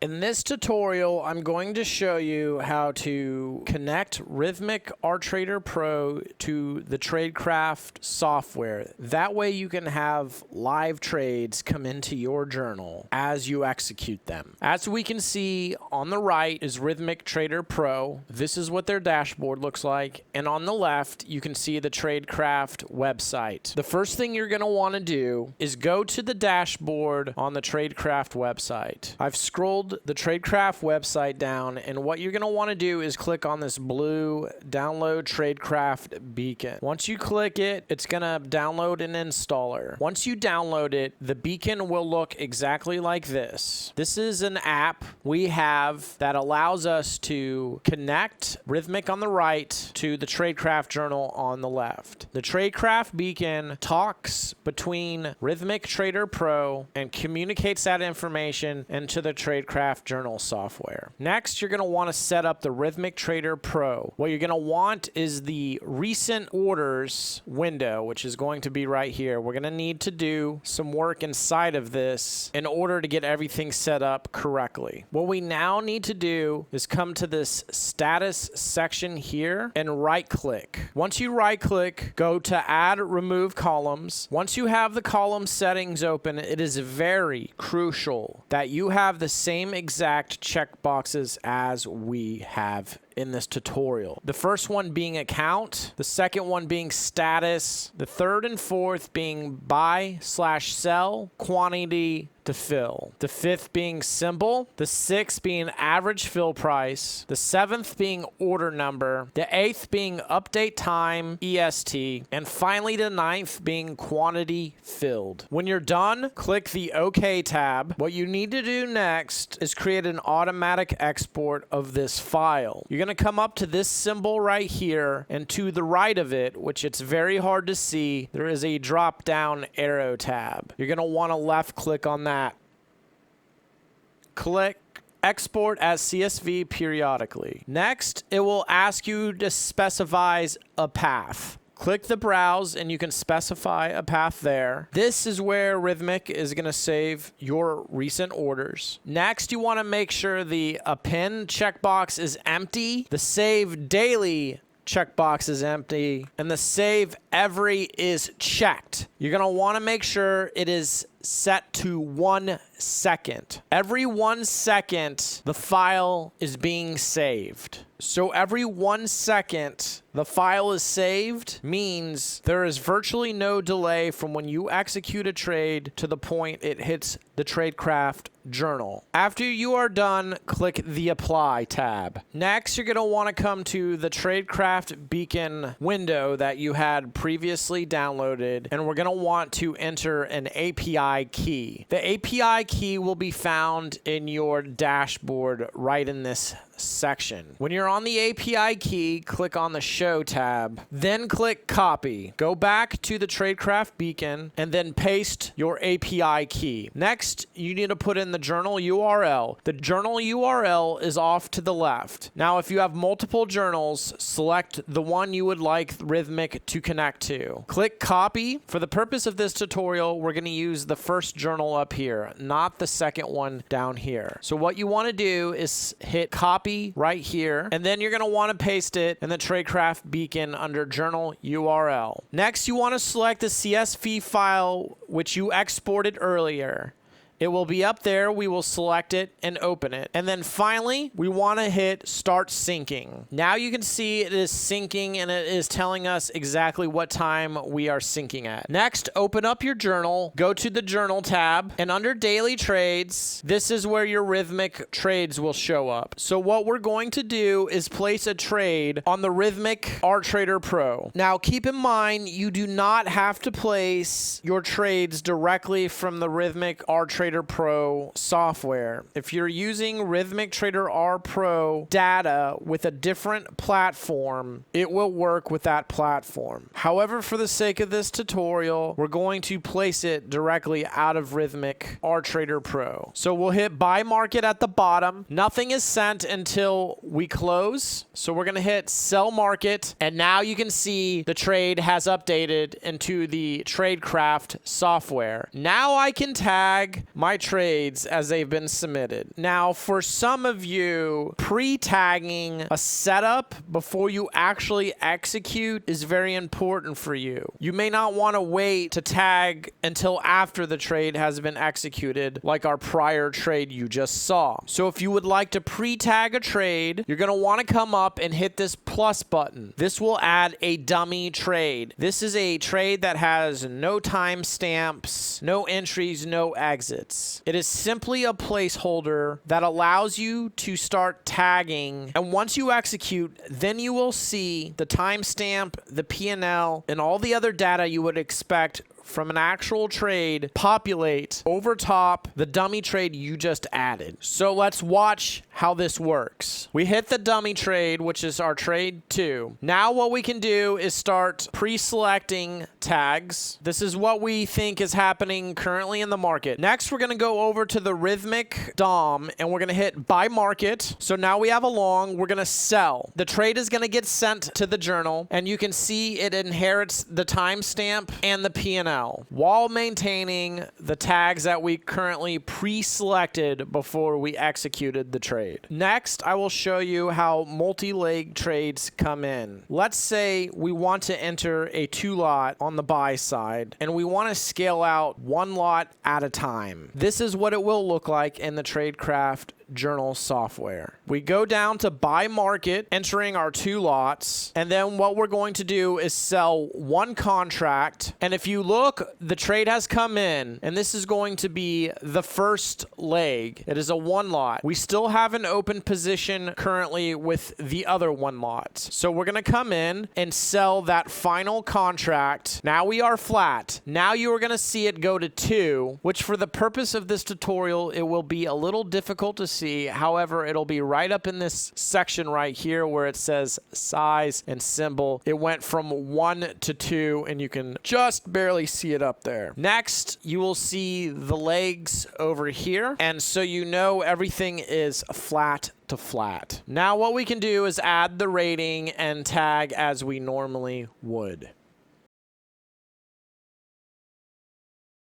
In this tutorial, I'm going to show you how to connect Rithmic R-Trader Pro to the Tradecraft software. That way you can have live trades come into your journal as you execute them. As we can see on the right is Rithmic R-Trader Pro. This is what their dashboard looks like. And on the left, you can see the Tradecraft website. The first thing you're going to want to do is go to the dashboard on the Tradecraft website. I've scrolled the Tradecraft website down, and what you're going to want to do is click on this blue download Tradecraft beacon. Once you click it, it's going to download an installer. Once you download it, the beacon will look exactly like this. This is an app we have that allows us to connect Rithmic on the right to the Tradecraft journal on the left. The Tradecraft beacon talks between Rithmic R-Trader Pro and communicates that information into the Tradecraft journal software. Next, you're going to want to set up the Rithmic R-Trader Pro. What you're going to want is the recent orders window, which is going to be right here. We're going to need to do some work inside of this in order to get everything set up correctly. What we now need to do is come to this status section here and right click. Once you right click, go to add remove columns. Once you have the column settings open, it is very crucial that you have the same exact checkboxes as we have in this tutorial. The first one being account, the second one being status, the third and fourth being buy/sell, quantity to fill, the fifth being symbol, the sixth being average fill price, the seventh being order number, the eighth being update time, EST, and finally the ninth being quantity filled. When you're done, click the OK tab. What you need to do next is create an automatic export of this file. You're going to come up to this symbol right here, and to the right of it, which it's very hard to see, there is a drop down arrow tab. You're going to want to left click on that. Click export as CSV periodically. Next, it will ask you to specify a path. Click the browse and you can specify a path there. This is where Rithmic is going to save your recent orders. Next, you want to make sure the append checkbox is empty, the save daily checkbox is empty, and the save every is checked. You're going to want to make sure it is set to 1 second. Every 1 second, the file is being saved. So every 1 second the file is saved means there is virtually no delay from when you execute a trade to the point it hits the Tradecraft journal. After you are done, click the Apply tab. Next, you're going to want to come to the Tradecraft beacon window that you had previously downloaded, and we're going to want to enter an API key. The API key will be found in your dashboard right in this section. When you're on the API key, click on the Show tab, then click Copy. Go back to the Tradecraft beacon and then paste your API key. Next, you need to put in the journal URL. The journal URL is off to the left. Now, if you have multiple journals, select the one you would like Rithmic to connect to. Click Copy. For the purpose of this tutorial, we're going to use the first journal up here, not the second one down here. So what you want to do is hit Copy right here, and then you're going to want to paste it in the Tradecraft beacon under journal URL. Next, you want to select the CSV file which you exported earlier. It will be up there. We will select it and open it. And then finally, we want to hit Start Syncing. Now you can see it is syncing and it is telling us exactly what time we are syncing at. Next, open up your journal, go to the Journal tab, and under Daily Trades, this is where your Rithmic trades will show up. So what we're going to do is place a trade on the Rithmic R-Trader Pro. Now keep in mind, you do not have to place your trades directly from the Rithmic R-Trader Pro software. If you're using Rithmic R-Trader R Pro data with a different platform, it will work with that platform. However, for the sake of this tutorial, we're going to place it directly out of Rithmic R-Trader Pro. So we'll hit Buy Market at the bottom. Nothing is sent until we close. So we're going to hit Sell Market, and now you can see the trade has updated into the Tradecraft software. Now I can tag my trades as they've been submitted. Now, for some of you, pre-tagging a setup before you actually execute is very important for you. You may not want to wait to tag until after the trade has been executed, like our prior trade you just saw. So if you would like to pre-tag a trade, you're going to want to come up and hit this plus button. This will add a dummy trade. This is a trade that has no timestamps, no entries, no exits. It is simply a placeholder that allows you to start tagging, and once you execute, then you will see the timestamp, the P&L, and all the other data you would expect from an actual trade populate over top the dummy trade you just added. So let's watch how this works. We hit the dummy trade, which is our trade 2. Now what we can do is start pre-selecting tags. This is what we think is happening currently in the market. Next, we're going to go over to the Rithmic DOM and we're going to hit buy market. So now we have a long, we're going to sell. The trade is going to get sent to the journal and you can see it inherits the timestamp and the P&L while maintaining the tags that we currently pre-selected before we executed the trade. Next, I will show you how multi-leg trades come in. Let's say we want to enter a 2-lot on the buy side and we want to scale out 1 lot at a time. This is what it will look like in the Tradecraft journal software. We go down to buy market, entering our 2 lots, and then what we're going to do is sell 1 contract. And if you look, the trade has come in, and this is going to be the first leg. It is a 1 lot. We still have an open position currently with the other 1 lot. So we're going to come in and sell that final contract. Now we are flat. Now you are going to see it go to 2, which for the purpose of this tutorial, it will be a little difficult to see. However, it'll be right up in this section right here where it says size and symbol. It went from 1 to 2 and you can just barely see it up there. Next, you will see the legs over here. And so you know everything is flat to flat. Now what we can do is add the rating and tag as we normally would.